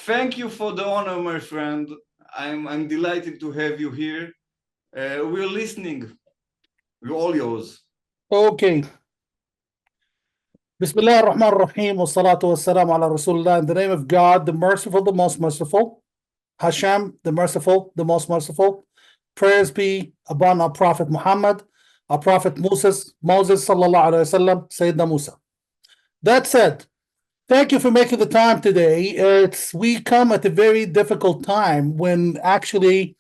Thank you for the honor, my friend. I'm delighted to have you here. We're listening. We're all yours. Okay. Bismillah ar-Rahman ar-Rahim wa salatu wa salam ala Rasulullah. In the name of God, the merciful, the most merciful. Hashem, the merciful, the most merciful. Prayers be upon our Prophet Muhammad, our Prophet Moses sallallahu alayhi wa sallam, Sayyidina Musa. That said, thank you for making the time today. We come at a very difficult time when actually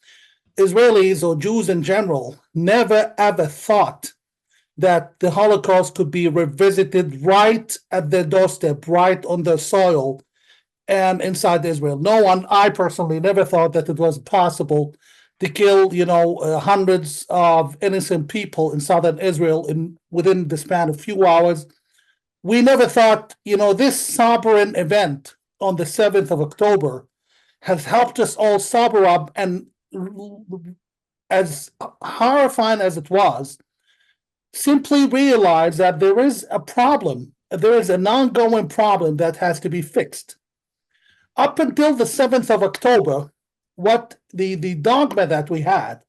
Israelis or Jews in general never ever thought that the Holocaust could be revisited right at their doorstep, right on their soil and inside Israel. No one, I personally never thought that it was possible to kill, hundreds of innocent people in southern Israel within the span of few hours. We never thought, this sobering event on the 7th of October has helped us all sober up, and as horrifying as it was, simply realize that there is a problem. There is an ongoing problem that has to be fixed. Up until the 7th of October, what the dogma that we had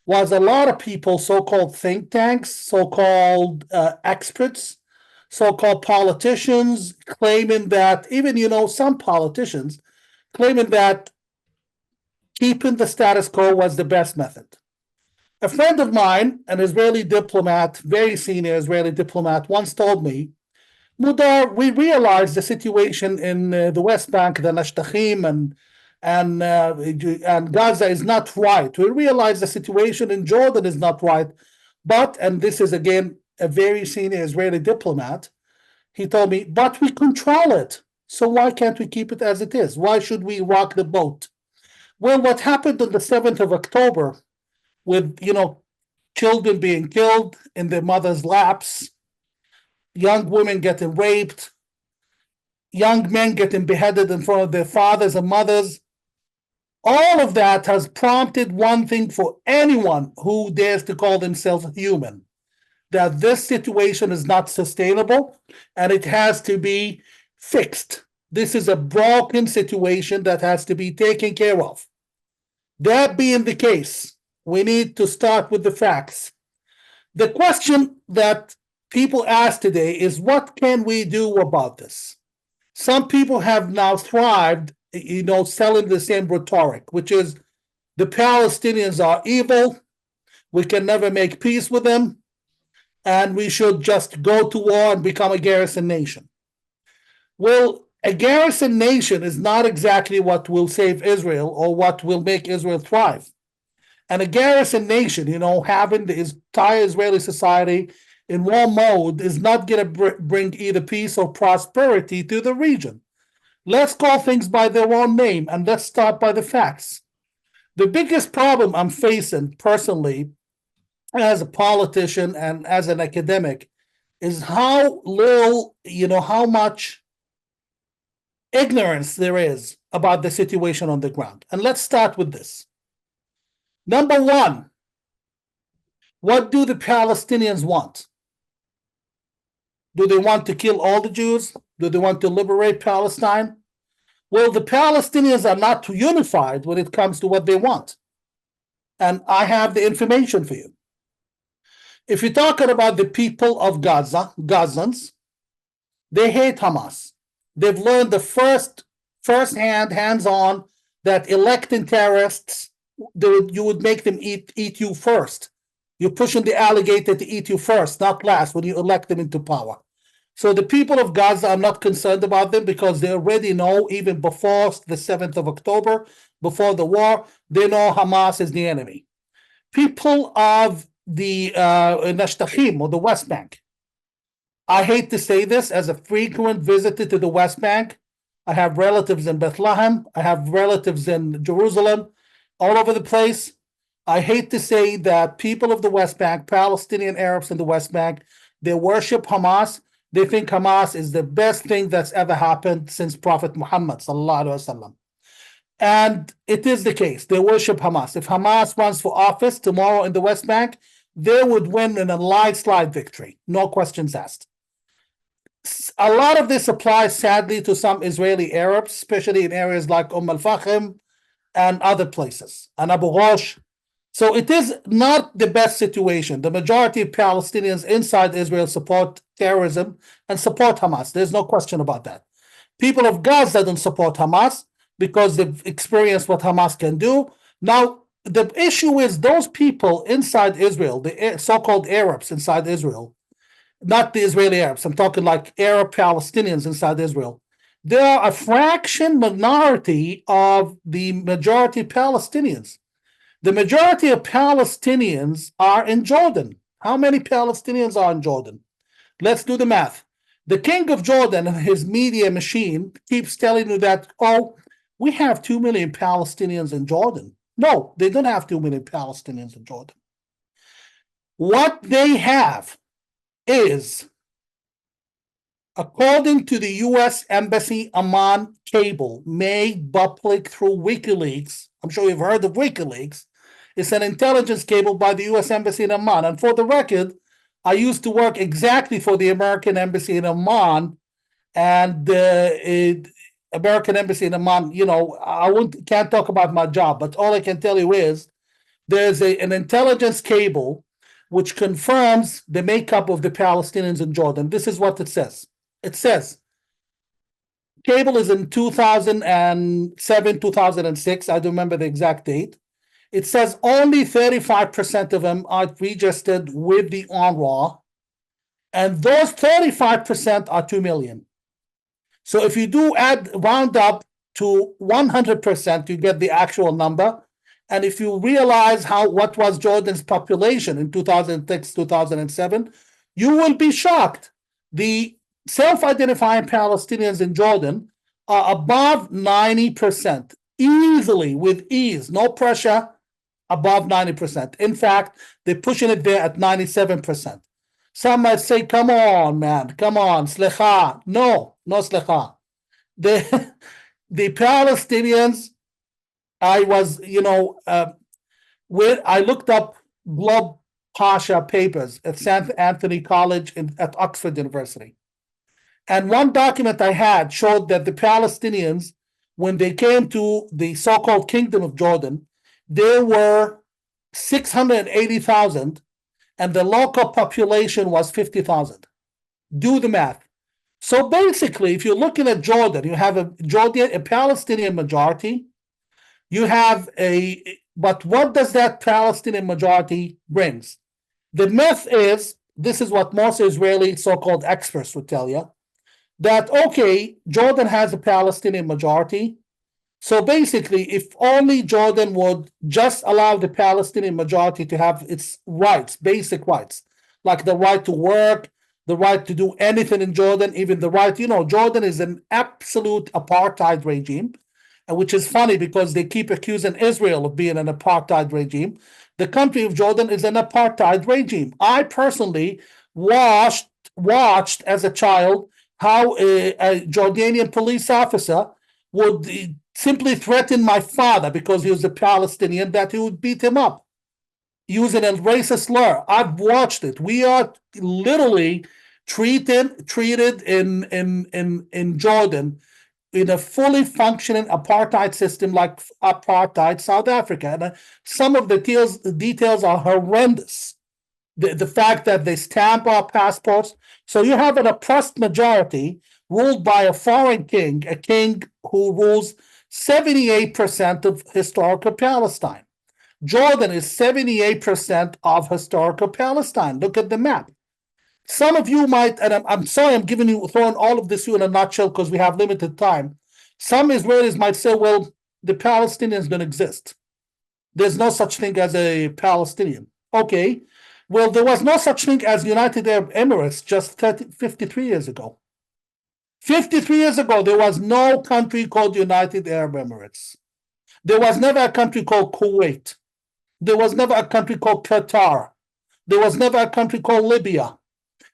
was a lot of people, so-called think tanks, so-called experts, so-called politicians, claiming that, even, some politicians claiming that keeping the status quo was the best method. A friend of mine, an Israeli diplomat, very senior Israeli diplomat, once told me, Mudar, we realize the situation in the West Bank, the Nashtachim, and Gaza is not right. We realize the situation in Jordan is not right. But, and this is again a very senior Israeli diplomat, he told me, but we control it. So why can't we keep it as it is? Why should we rock the boat? Well, what happened on the 7th of October with, children being killed in their mothers' laps, young women getting raped, young men getting beheaded in front of their fathers and mothers, all of that has prompted one thing for anyone who dares to call themselves human, that this situation is not sustainable and it has to be fixed. This is a broken situation that has to be taken care of. That being the case, we need to start with the facts. The question that people ask today is, what can we do about this? Some people have now thrived, selling the same rhetoric, which is the Palestinians are evil, we can never make peace with them, and we should just go to war and become a garrison nation. Well, a garrison nation is not exactly what will save Israel or what will make Israel thrive. And a garrison nation, having the entire Israeli society in war mode is not going to bring either peace or prosperity to the region. Let's call things by their own name, and let's start by the facts. The biggest problem I'm facing personally as a politician and as an academic is how little, how much ignorance there is about the situation on the ground. And let's start with this. Number one, what do the Palestinians want? Do they want to kill all the Jews? Do they want to liberate Palestine? Well, the Palestinians are not unified when it comes to what they want. And I have the information for you. If you're talking about the people of Gaza, Gazans, they hate Hamas. They've learned the first-hand, hands-on, that electing terrorists, you would make them eat you first. You're pushing the alligator to eat you first, not last, when you elect them into power. So the people of Gaza are not concerned about them because they already know, even before the 7th of October, before the war, they know Hamas is the enemy. People of the Nashtachim, or the West Bank, I hate to say this, as a frequent visitor to the West Bank, I have relatives in Bethlehem, I have relatives in Jerusalem, all over the place. I hate to say that people of the West Bank, Palestinian Arabs in the West Bank, they worship Hamas. They think Hamas is the best thing that's ever happened since Prophet Muhammad sallallahu alaihi wasallam. And it is the case. They worship Hamas. If Hamas runs for office tomorrow in the West Bank, they would win in a landslide victory. No questions asked. A lot of this applies, sadly, to some Israeli Arabs, especially in areas like al-Fahim and other places, and Abu Ghosh. So it is not the best situation. The majority of Palestinians inside Israel support terrorism and support Hamas. There's no question about that. People of Gaza don't support Hamas because they've experienced what Hamas can do. Now, the issue is those people inside Israel, the so-called Arabs inside Israel, not the Israeli Arabs, I'm talking like Arab Palestinians inside Israel. They are a fraction minority of the majority Palestinians. The majority of Palestinians are in Jordan. How many Palestinians are in Jordan? Let's do the math. The king of Jordan and his media machine keeps telling you that, oh, we have 2 million Palestinians in Jordan. No, they don't have 2 million Palestinians in Jordan. What they have is, according to the U.S. Embassy Amman cable made public through WikiLeaks, I'm sure you've heard of WikiLeaks, it's an intelligence cable by the U.S. Embassy in Amman. And for the record, I used to work exactly for the American Embassy in Amman, and American Embassy in Amman, you know, can't talk about my job, but all I can tell you is there's an intelligence cable which confirms the makeup of the Palestinians in Jordan. This is what it says. It says, cable is in 2007, 2006. I don't remember the exact date. It says only 35% of them are registered with the UNRWA, and those 35% are 2 million. So if you do round up to 100%, you get the actual number. And if you realize what was Jordan's population in 2006, 2007, you will be shocked. The self-identifying Palestinians in Jordan are above 90%, easily, with ease, no pressure, above 90%. In fact, they're pushing it there at 97%. Some might say, come on, man, come on, slicha. No slicha. The Palestinians, I was, I looked up Glob Pasha papers at St. Anthony College at Oxford University. And one document I had showed that the Palestinians, when they came to the so-called Kingdom of Jordan, there were 680,000, and the local population was 50,000. Do the math. So basically, if you're looking at Jordan, you have a Palestinian majority. You have but what does that Palestinian majority brings? The myth is, this is what most Israeli so-called experts would tell you, that, okay, Jordan has a Palestinian majority. So basically, if only Jordan would just allow the Palestinian majority to have its rights, basic rights, like the right to work, the right to do anything in Jordan, even the right, Jordan is an absolute apartheid regime, which is funny because they keep accusing Israel of being an apartheid regime. The country of Jordan is an apartheid regime. I personally watched as a child how a Jordanian police officer would simply threaten my father because he was a Palestinian that he would beat him up using a racist slur. I've watched it. We are literally treated in Jordan in a fully functioning apartheid system like apartheid South Africa. And some of the details are horrendous. The fact that they stamp our passports. So you have an oppressed majority ruled by a foreign king, a king who rules 78% of historical Palestine. Jordan is 78% of historical Palestine. Look at the map. Some of you might, and I'm sorry I'm throwing all of this in a nutshell because we have limited time. Some Israelis might say, well, the Palestinians don't exist. There's no such thing as a Palestinian. Okay, well, there was no such thing as United Arab Emirates just 53 years ago. 53 years ago, there was no country called United Arab Emirates. There was never a country called Kuwait. There was never a country called Qatar. There was never a country called Libya.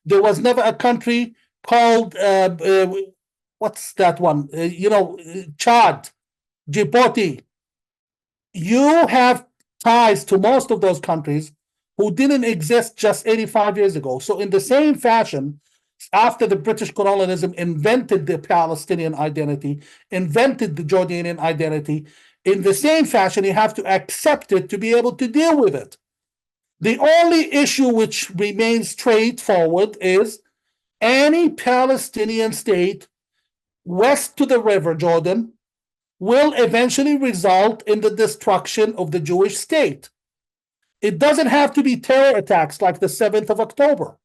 There was never a country called, what's that one? Chad, Djibouti. You have ties to most of those countries who didn't exist just 85 years ago. So in the same fashion, after the British colonialism invented the Palestinian identity, invented the Jordanian identity, in the same fashion, you have to accept it to be able to deal with it. The only issue which remains straightforward is any Palestinian state west to the River Jordan will eventually result in the destruction of the Jewish state. It doesn't have to be terror attacks like the 7th of October.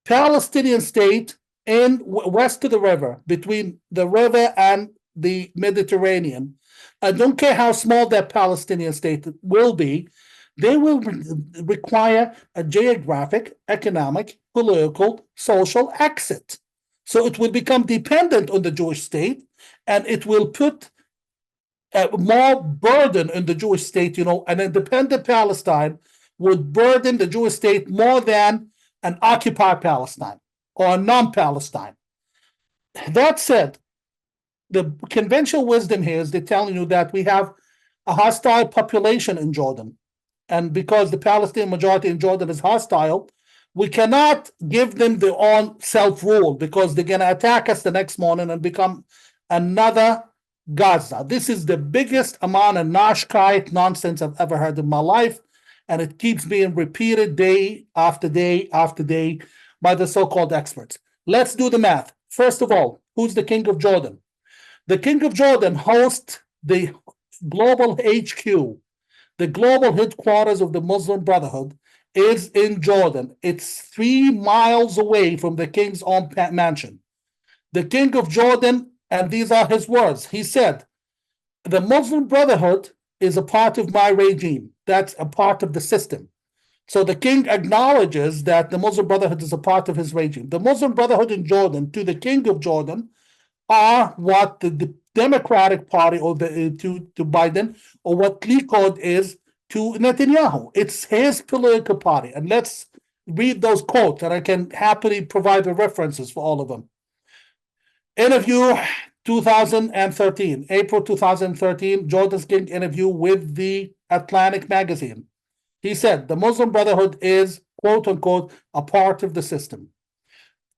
Palestinian state in west to the river, between the river and the Mediterranean. I don't care how small that Palestinian state will be, they will require a geographic, economic, political, social exit. So it will become dependent on the Jewish state, and it will put more burden on the Jewish state. An independent Palestine would burden the Jewish state more than an occupied Palestine or a non-Palestine. That said, the conventional wisdom here is they're telling you that we have a hostile population in Jordan. And because the Palestinian majority in Jordan is hostile, we cannot give them their own self-rule because they're going to attack us the next morning and become another Gaza. This is the biggest amount of Nashkite nonsense I've ever heard in my life. And it keeps being repeated day after day after day by the so-called experts. Let's do the math. First of all, who's the king of Jordan? The king of Jordan hosts the global HQ, the global headquarters of the Muslim Brotherhood is in Jordan. It's 3 miles away from the king's own mansion. The king of Jordan, and these are his words, he said, the Muslim Brotherhood is a part of my regime. That's a part of the system. So the king acknowledges that the Muslim Brotherhood is a part of his regime. The Muslim Brotherhood in Jordan, to the king of Jordan, are what the Democratic Party or to Biden, or what Likud is to Netanyahu. It's his political party. And let's read those quotes, and I can happily provide the references for all of them. Interview 2013, April 2013, Jordan's king interview with the Atlantic magazine. He said, the Muslim Brotherhood is, quote unquote, a part of the system.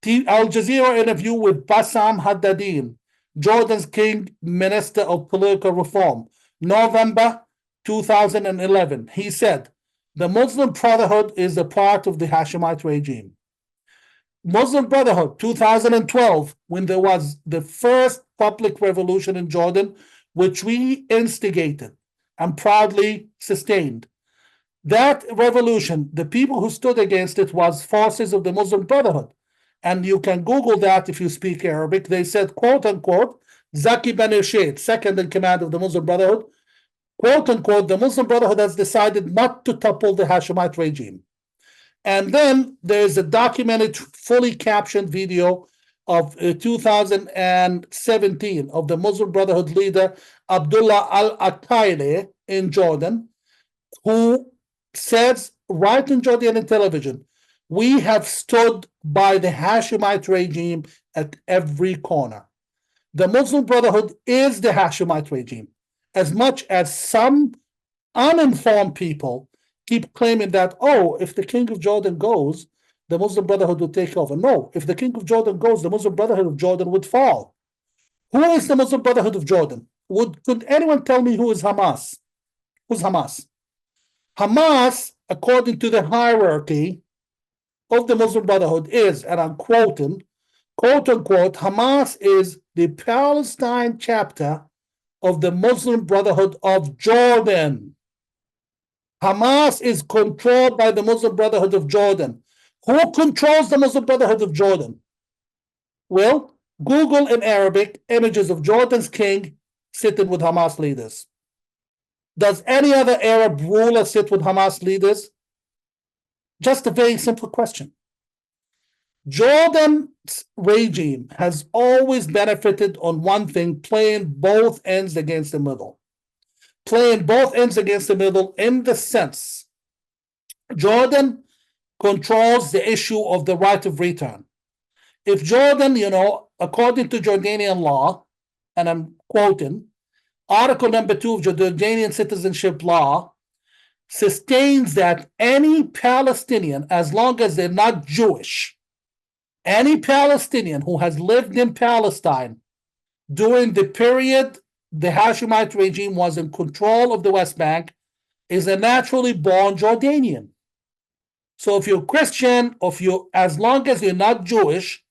Al Jazeera interview with Bassam Haddadin, Jordan's king minister of political reform, November 2011. He said, the Muslim Brotherhood is a part of the Hashemite regime. Muslim Brotherhood, 2012, when there was the first public revolution in Jordan, which we instigated and proudly sustained. That revolution, the people who stood against it was forces of the Muslim Brotherhood. And you can Google that if you speak Arabic. They said, quote unquote, Zaki Ben Irshad, second in command of the Muslim Brotherhood, quote unquote, the Muslim Brotherhood has decided not to topple the Hashemite regime. And then there's a documented, fully captioned video of 2017 of the Muslim Brotherhood leader Abdullah al-Aqaili in Jordan, who says right in Jordanian television, we have stood by the Hashemite regime at every corner. The Muslim Brotherhood is the Hashemite regime, as much as some uninformed people keep claiming that, oh, if the king of Jordan goes, the Muslim Brotherhood would take over. No, if the king of Jordan goes, the Muslim Brotherhood of Jordan would fall. Who is the Muslim Brotherhood of Jordan? Could anyone tell me who is Hamas? Who's Hamas? Hamas, according to the hierarchy of the Muslim Brotherhood, is, and I'm quoting, quote unquote, Hamas is the Palestine chapter of the Muslim Brotherhood of Jordan. Hamas is controlled by the Muslim Brotherhood of Jordan. Who controls the Muslim Brotherhood of Jordan? Well, Google in Arabic images of Jordan's king sitting with Hamas leaders. Does any other Arab ruler sit with Hamas leaders? Just a very simple question. Jordan's regime has always benefited on one thing, playing both ends against the middle. Playing both ends against the middle in the sense Jordan controls the issue of the right of return. If Jordan, according to Jordanian law, and I'm quoting, Article number 2 of Jordanian citizenship law sustains that any Palestinian, as long as they're not Jewish, Any Palestinian who has lived in Palestine during the period the Hashemite regime was in control of the West Bank is a naturally born Jordanian. So if you're Christian, or if you, as long as you're not Jewish,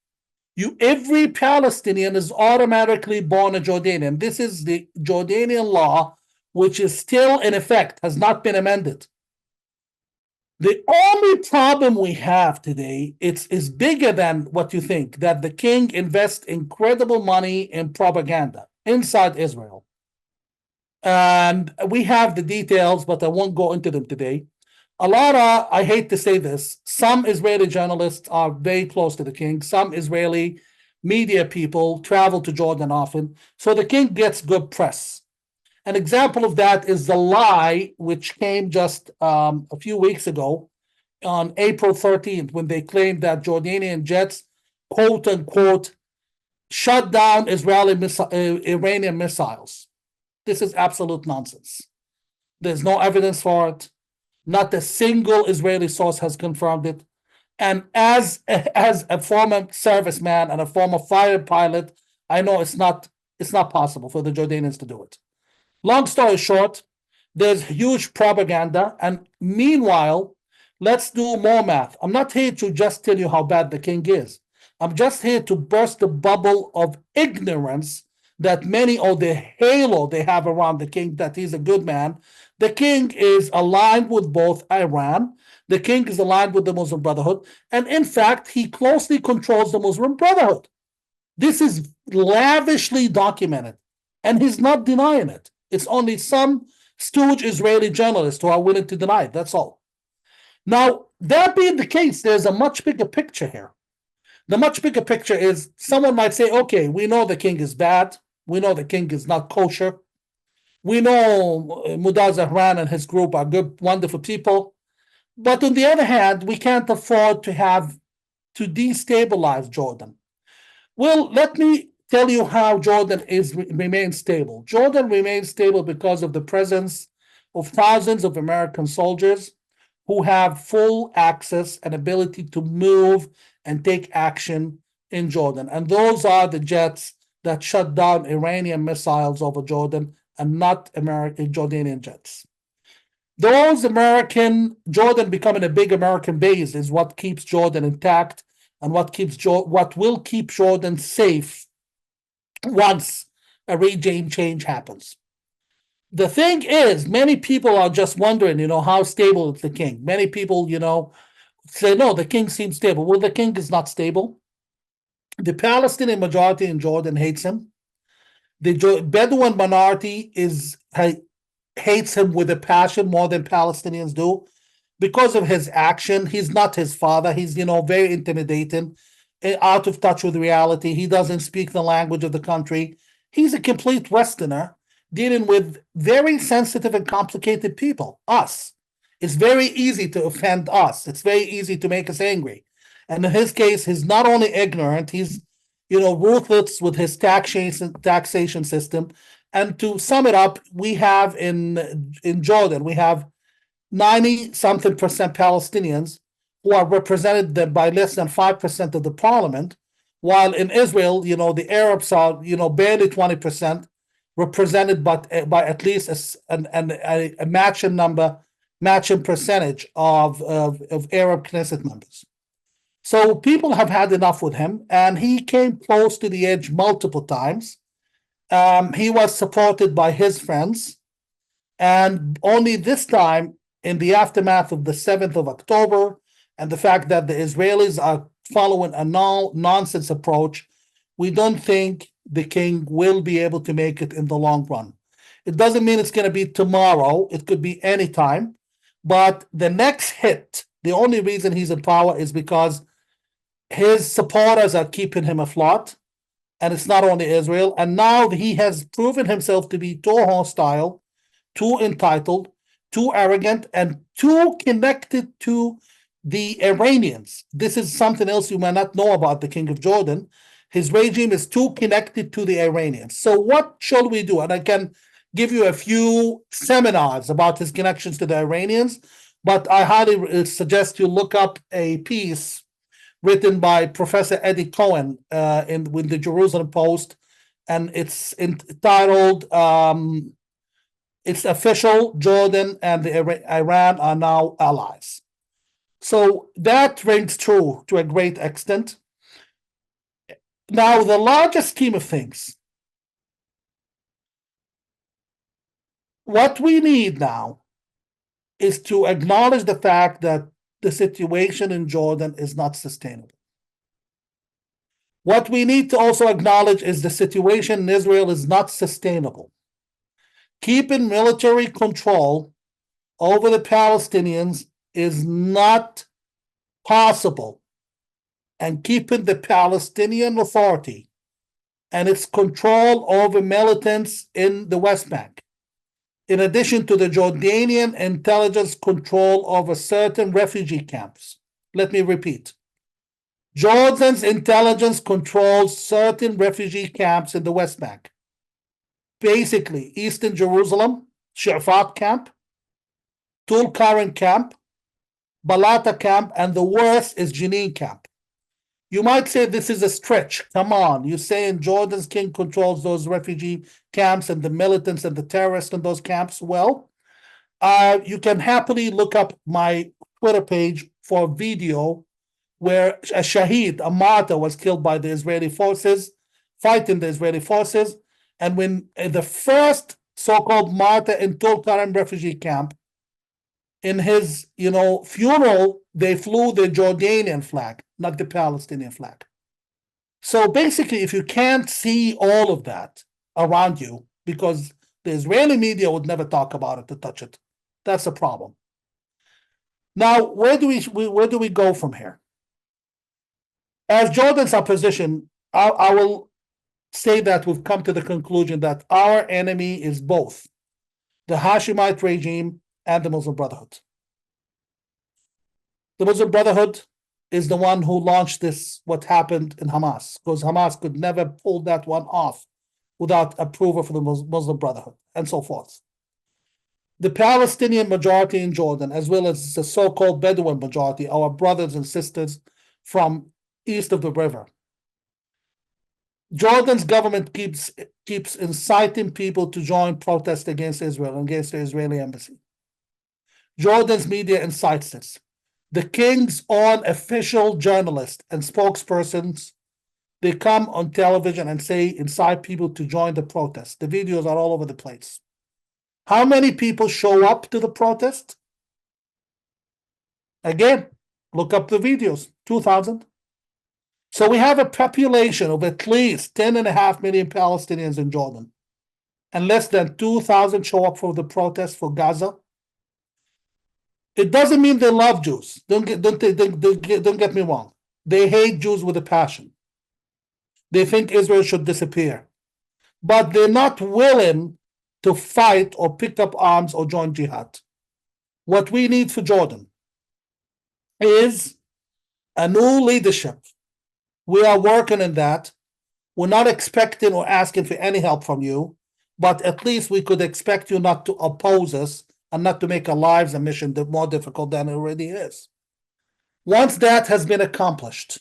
every Palestinian is automatically born a Jordanian. This is the Jordanian law, which is still in effect, has not been amended. The only problem we have today is bigger than what you think, that the king invests incredible money in propaganda inside Israel. And we have the details, but I won't go into them today. A lot of, I hate to say this, some Israeli journalists are very close to the king. Some Israeli media people travel to Jordan often. So the king gets good press. An example of that is the lie, which came just a few weeks ago on April 13th, when they claimed that Jordanian jets, quote unquote, shut down Iranian missiles. This is absolute nonsense. There's no evidence for it. Not a single Israeli source has confirmed it. And as a former serviceman and a former fighter pilot, I know it's not possible for the Jordanians to do it. Long story short, there's huge propaganda. And meanwhile, let's do more math. I'm not here to just tell you how bad the king is. I'm just here to burst the bubble of ignorance that many, or the halo they have around the king, that he's a good man. The king is aligned with both Iran. The king is aligned with the Muslim Brotherhood. And in fact, he closely controls the Muslim Brotherhood. This is lavishly documented, and he's not denying it. It's only some stooge Israeli journalists who are willing to deny it. That's all. Now, that being the case, there's a much bigger picture here. The much bigger picture is, someone might say, okay, we know the king is bad. We know the king is not kosher. We know Mudar Zahran and his group are good, wonderful people. But on the other hand, we can't afford to destabilize Jordan. Well, let me tell you how Jordan remains stable. Jordan remains stable because of the presence of thousands of American soldiers who have full access and ability to move and take action in Jordan. And those are the jets that shut down Iranian missiles over Jordan, and not Jordanian jets. Jordan becoming a big American base is what keeps Jordan intact, and what will keep Jordan safe once a regime change happens. The thing is, many people are just wondering, how stable is the king? Many people, say, no, the king seems stable. Well, the king is not stable. The Palestinian majority in Jordan hates him. The Bedouin minority hates him with a passion more than Palestinians do because of his action. He's not his father. He's, very intimidating, out of touch with reality. He doesn't speak the language of the country. He's a complete Westerner dealing with very sensitive and complicated people, us. It's very easy to offend us. It's very easy to make us angry. And in his case, he's not only ignorant, he's, ruthless with his taxation system. And to sum it up, we have in Jordan, we have 90-something% Palestinians who are represented by less than 5% of the parliament, while in Israel, the Arabs are, barely 20%, represented by at least a matching percentage of Arab Knesset members. So people have had enough with him, and he came close to the edge multiple times. He was supported by his friends, and only this time, in the aftermath of the 7th of October, and the fact that the Israelis are following a nonsense approach, we don't think the king will be able to make it in the long run. It doesn't mean it's going to be tomorrow. It could be any time. But the next hit, the only reason he's in power is because his supporters are keeping him afloat. And it's not only Israel. And now he has proven himself to be too hostile, too entitled, too arrogant, and too connected to the Iranians. This is something else you might not know about the King of Jordan. His regime is too connected to the Iranians. So what shall we do? And I can give you a few seminars about his connections to the Iranians, but I highly suggest you look up a piece written by Professor Eddie Cohen with the Jerusalem Post, and it's entitled, it's official, Jordan and Iran are now allies. So that rings true to a great extent. Now, the larger scheme of things, what we need now is to acknowledge the fact that the situation in Jordan is not sustainable. What we need to also acknowledge is the situation in Israel is not sustainable. Keeping military control over the Palestinians is not possible, and keeping the Palestinian Authority and its control over militants in the West Bank, in addition to the Jordanian intelligence control over certain refugee camps. Let me repeat. Jordan's intelligence controls certain refugee camps in the West Bank. Basically, Eastern Jerusalem, Shafat camp, Tulkarem camp, Balata camp, and the worst is Jenin camp. You might say this is a stretch. Come on, you're saying Jordan's king controls those refugee camps and the militants and the terrorists in those camps? Well, you can happily look up my Twitter page for a video where a shaheed, a martyr, was killed by the Israeli forces, fighting the Israeli forces. And when the first so-called martyr in Tulkarem refugee camp, in his, funeral, they flew the Jordanian flag, not the Palestinian flag. So basically, if you can't see all of that around you, because the Israeli media would never talk about it to touch it, that's a problem. Now, where do we go from here? As Jordan's opposition, I will say that we've come to the conclusion that our enemy is both the Hashemite regime and the Muslim Brotherhood. The Muslim Brotherhood is the one who launched what happened in Hamas, because Hamas could never pull that one off without approval from the Muslim Brotherhood, and so forth. The Palestinian majority in Jordan, as well as the so-called Bedouin majority, our brothers and sisters from east of the river. Jordan's government keeps inciting people to join protests against Israel, against the Israeli embassy. Jordan's media incites this. The king's own official journalists and spokespersons, they come on television and incite people to join the protest. The videos are all over the place. How many people show up to the protest? Again, look up the videos, 2,000. So we have a population of at least 10.5 million Palestinians in Jordan, and less than 2,000 show up for the protest for Gaza. It doesn't mean they love Jews. Don't get me wrong. They hate Jews with a passion. They think Israel should disappear, but they're not willing to fight or pick up arms or join jihad. What we need for Jordan is a new leadership. We are working on that. We're not expecting or asking for any help from you, but at least we could expect you not to oppose us and not to make our lives and mission more difficult than it already is. Once that has been accomplished,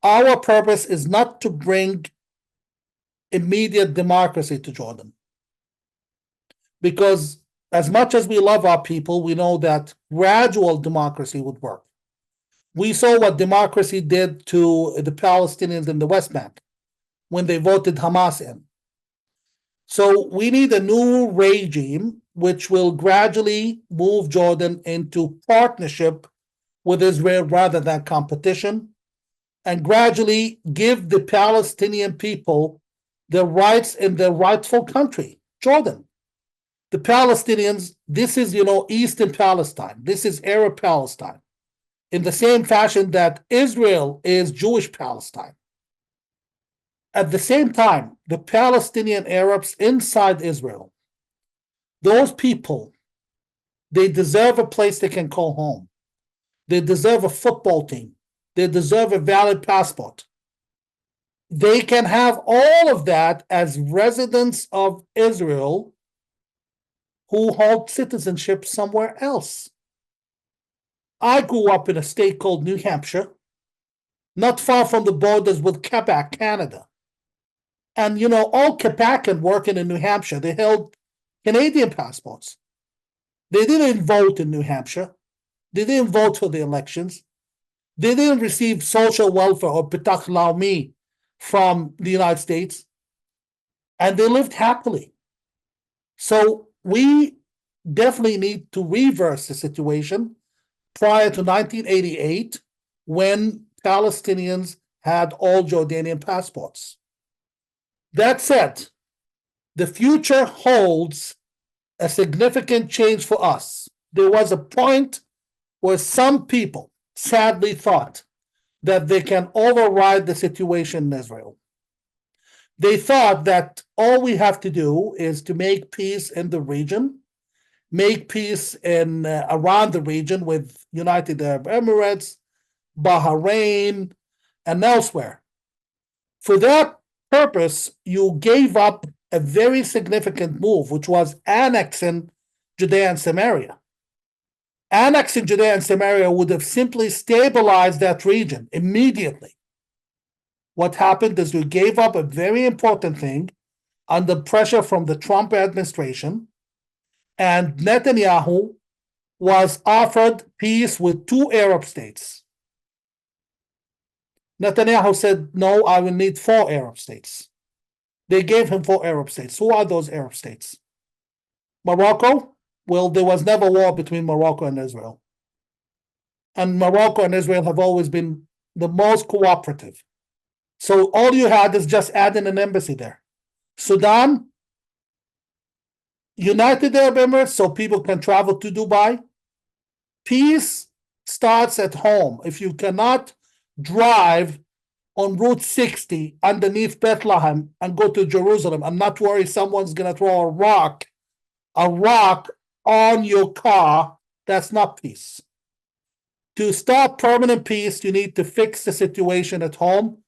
our purpose is not to bring immediate democracy to Jordan. Because as much as we love our people, we know that gradual democracy would work. We saw what democracy did to the Palestinians in the West Bank when they voted Hamas in. So we need a new regime which will gradually move Jordan into partnership with Israel rather than competition, and gradually give the Palestinian people the rights in their rightful country, Jordan. The Palestinians, this is, Eastern Palestine. This is Arab Palestine. In the same fashion that Israel is Jewish Palestine. At the same time, the Palestinian Arabs inside Israel, those people, they deserve a place they can call home. They deserve a football team. They deserve a valid passport. They can have all of that as residents of Israel who hold citizenship somewhere else. I grew up in a state called New Hampshire, not far from the borders with Quebec, Canada. And, you know, all Quebecans working in New Hampshire, they held Canadian passports. They didn't vote in New Hampshire. They didn't vote for the elections. They didn't receive social welfare or pitach laumi from the United States. And they lived happily. So we definitely need to reverse the situation prior to 1988, when Palestinians had all Jordanian passports. That said, the future holds a significant change for us. There was a point where some people sadly thought that they can override the situation in Israel. They thought that all we have to do is to make peace in the region, make peace in around the region with United Arab Emirates, Bahrain, and elsewhere. For that purpose, you gave up a very significant move, which was annexing Judea and Samaria. Annexing Judea and Samaria would have simply stabilized that region immediately. What happened is you gave up a very important thing under pressure from the Trump administration, and Netanyahu was offered peace with 2 Arab states. Netanyahu said, no, I will need 4 Arab states. They gave him 4 Arab states. Who are those Arab states? Morocco? Well, there was never war between Morocco and Israel. And Morocco and Israel have always been the most cooperative. So all you had is just adding an embassy there. Sudan, United Arab Emirates, so people can travel to Dubai. Peace starts at home. If you cannot drive on Route 60 underneath Bethlehem and go to Jerusalem and not worry someone's going to throw a rock on your car, that's not peace. To start permanent peace, you need to fix the situation at home.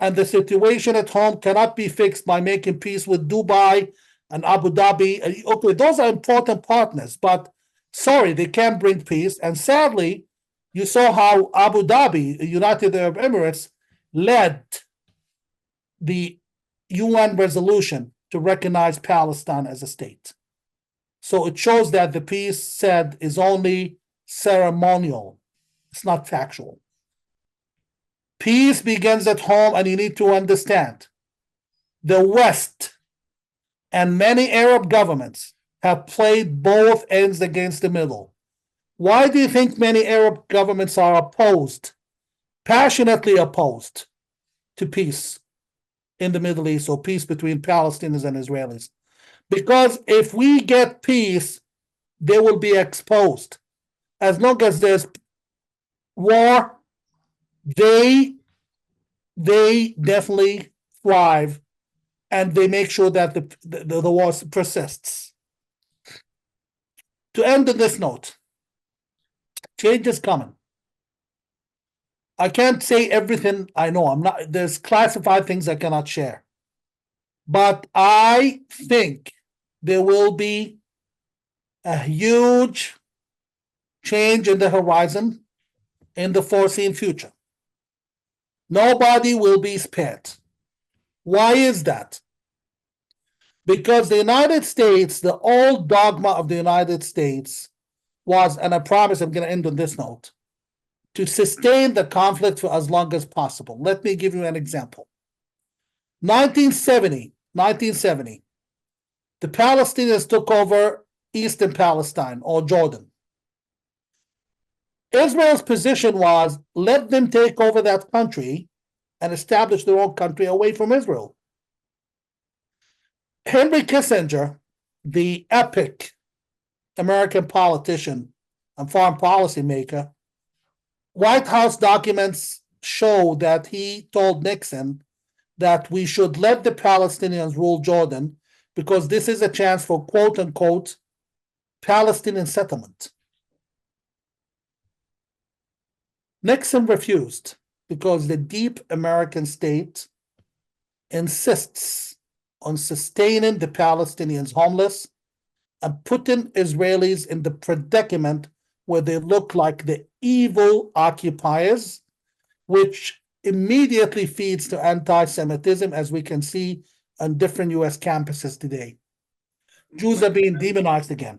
And the situation at home cannot be fixed by making peace with Dubai and Abu Dhabi. Okay, those are important partners, but sorry, they can't bring peace. And sadly, you saw how Abu Dhabi, United Arab Emirates, led the UN resolution to recognize Palestine as a state. So it shows that the peace said is only ceremonial. It's not factual. Peace begins at home, and you need to understand the West and many Arab governments have played both ends against the middle. Why do you think many Arab governments are opposed, passionately opposed to peace in the Middle East, or peace between Palestinians and Israelis? Because if we get peace, they will be exposed. As long as there's war, they definitely thrive, and they make sure that the war persists. To end on this note, change is coming. I can't say everything I know. There's classified things I cannot share. But I think there will be a huge change in the horizon in the foreseen future. Nobody will be spared. Why is that? Because the United States, the old dogma of the United States was, and I promise I'm going to end on this note, to sustain the conflict for as long as possible. Let me give you an example. 1970, the Palestinians took over Eastern Palestine, or Jordan. Israel's position was, let them take over that country and establish their own country away from Israel. Henry Kissinger, the epic American politician and foreign policy maker, White House documents show that he told Nixon that we should let the Palestinians rule Jordan because this is a chance for quote unquote Palestinian settlement. Nixon refused because the deep American state insists on sustaining the Palestinians homeless and putting Israelis in the predicament where they look like the evil occupiers, which immediately feeds to anti-Semitism, as we can see on different US campuses today. Jews are being demonized again.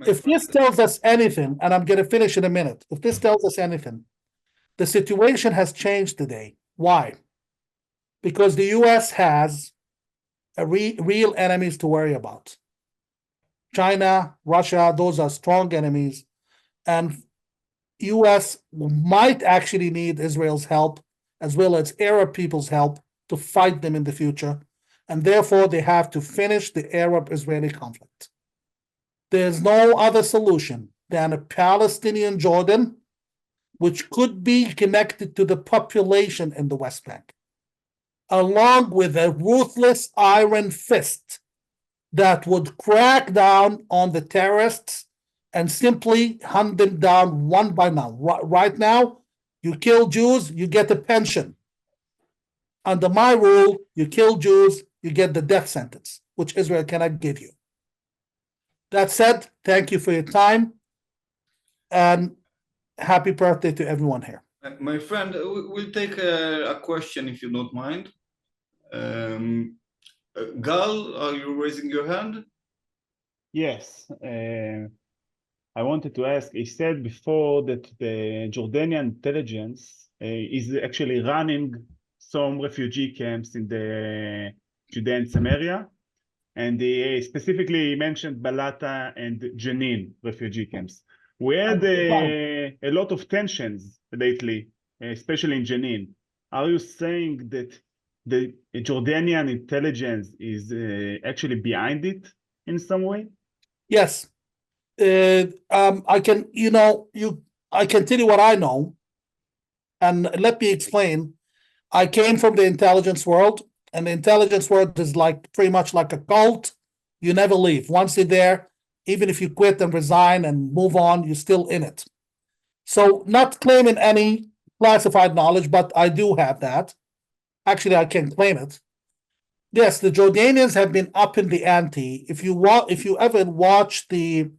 If this tells us anything, and I'm going to finish in a minute, if this tells us anything, the situation has changed today. Why? Because the US has real enemies to worry about. China, Russia, those are strong enemies. And US might actually need Israel's help, as well as Arab people's help, to fight them in the future. And therefore, they have to finish the Arab-Israeli conflict. There's no other solution than a Palestinian Jordan, which could be connected to the population in the West Bank, along with a ruthless iron fist that would crack down on the terrorists and simply hunt them down one by one. Right now, you kill Jews, you get a pension. Under my rule, you kill Jews, you get the death sentence, which Israel cannot give you. That said, thank you for your time, and happy birthday to everyone here. My friend, we'll take a question if you don't mind. Gal, are you raising your hand? Yes. I wanted to ask, he said before that the Jordanian intelligence is actually running some refugee camps in the Judean Samaria, and he specifically mentioned Balata and Jenin refugee camps. We had a lot of tensions lately, especially in Jenin. Are you saying that the Jordanian intelligence is actually behind it in some way? Yes. I can, I can tell you what I know, and let me explain. I came from the intelligence world, and the intelligence world is pretty much like a cult. You never leave. Once you're there, even if you quit and resign and move on, you're still in it. So, not claiming any classified knowledge, but I do have that. Actually, I can claim it. Yes, the Jordanians have been up in the ante. If you ever watch the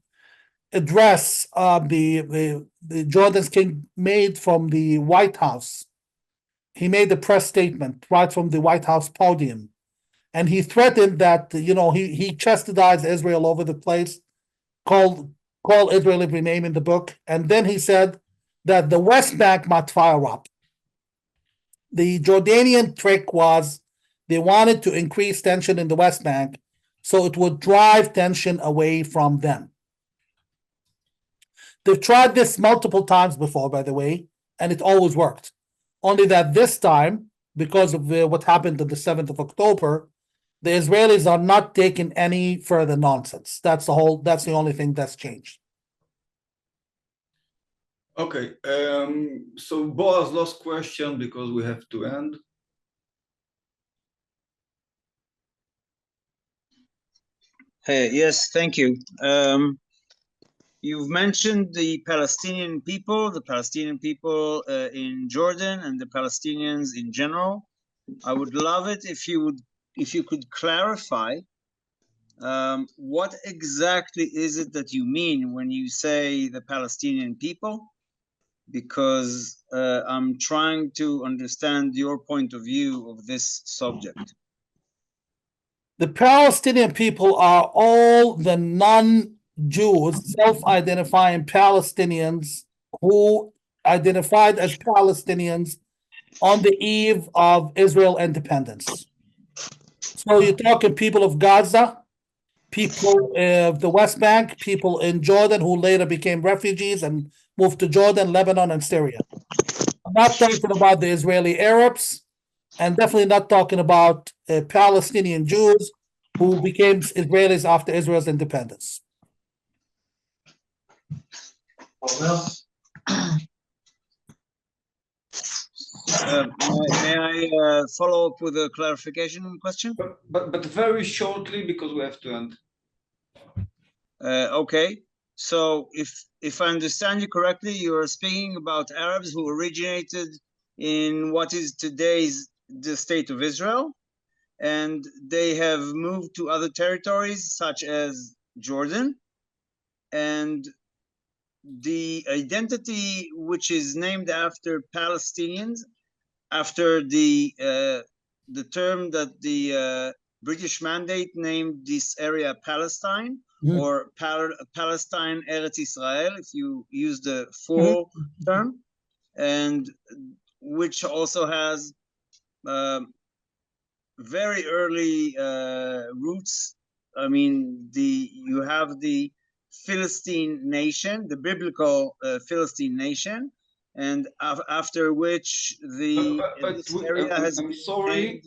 address the Jordan's king made from the White House, he made a press statement right from the White House podium, and he threatened that he chastised Israel over the place, called Israel every name in the book, and then he said that the West Bank might fire up. The Jordanian trick was they wanted to increase tension in the West Bank so it would drive tension away from them. They've tried this multiple times before, by the way, and it always worked. Only that this time, because of what happened on the 7th of October, the Israelis are not taking any further nonsense. That's the only thing that's changed. Okay, so Boaz, last question because we have to end. Hey, yes, thank you. You've mentioned the Palestinian people in Jordan, and the Palestinians in general. I would love it if you could clarify what exactly is it that you mean when you say the Palestinian people, because I'm trying to understand your point of view of this subject. The Palestinian people are all the non-Jews, self-identifying Palestinians who identified as Palestinians on the eve of Israel independence. So you're talking people of Gaza, people of the West Bank, people in Jordan who later became refugees and moved to Jordan, Lebanon, and Syria. I'm not talking about the Israeli Arabs, and definitely not talking about Palestinian Jews who became Israelis after Israel's independence. May I follow up with a clarification question? But very shortly because we have to end. Okay, so if I understand you correctly, you are speaking about Arabs who originated in what is today's the state of Israel, and they have moved to other territories such as Jordan, and the identity which is named after Palestinians after the term that the British mandate named this area Palestine, or Palestine Eretz Israel, if you use the full term, and which also has very early roots. I mean, you have the Philistine nation, the biblical Philistine nation, and after which this area has. I'm sorry,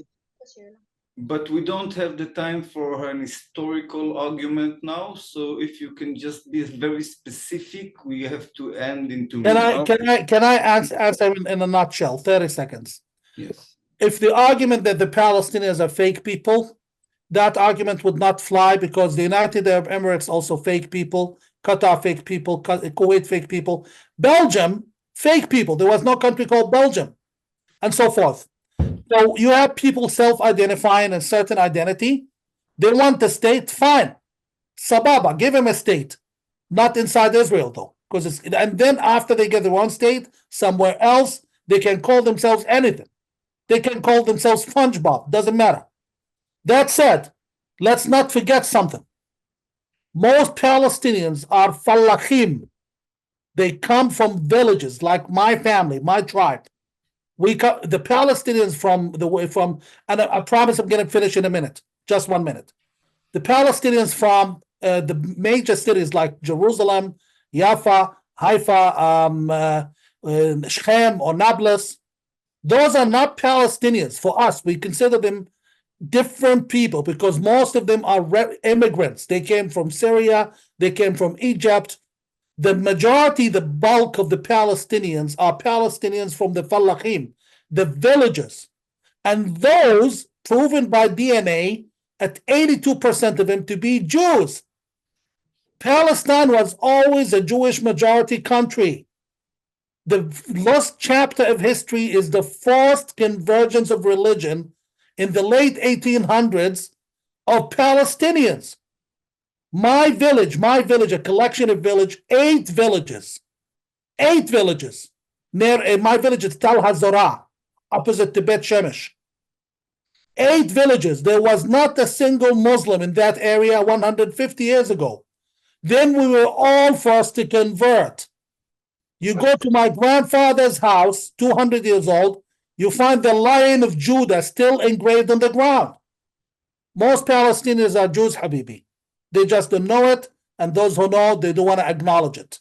but we don't have the time for an historical argument now. So if you can just be very specific, we have to end in 2 minutes. Can I answer in a nutshell? 30 seconds. Yes. If the argument that the Palestinians are fake people, that argument would not fly, because the United Arab Emirates also fake people, Qatar fake people, Kuwait fake people, Belgium fake people. There was no country called Belgium, and so forth. So you have people self-identifying a certain identity. They want the state, fine. Sababa, give them a state. Not inside Israel, though. And then after they get their own state, somewhere else, they can call themselves anything. They can call themselves SpongeBob, doesn't matter. That said, let's not forget something. Most Palestinians are fallahim. They come from villages like my family, my tribe. The Palestinians and I promise I'm going to finish in a minute, just 1 minute. The Palestinians from the major cities like Jerusalem, Jaffa, Haifa, Shechem, or Nablus, those are not Palestinians. For us, we consider them different people, because most of them are immigrants. They came from Syria, they came from Egypt. The majority, the bulk of the Palestinians are Palestinians from the Fallahim, the villages. And those proven by DNA at 82% of them to be Jews. Palestine was always a Jewish majority country. The lost chapter of history is the forced convergence of religion in the late 1800s of Palestinians. My village, a collection of 8 villages. Near my village is Tal Hazorah, opposite to Bet Shemesh. 8 villages. There was not a single Muslim in that area 150 years ago. Then we were all forced to convert. You go to my grandfather's house, 200 years old, you find the Lion of Judah still engraved on the ground. Most Palestinians are Jews, Habibi. They just don't know it, and those who know, they don't want to acknowledge it.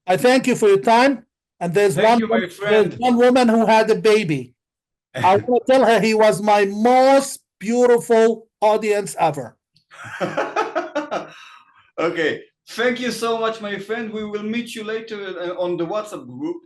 I thank you for your time, and there's one woman who had a baby. I want to tell her he was my most beautiful audience ever. Okay, thank you so much, my friend. We will meet you later on the WhatsApp group.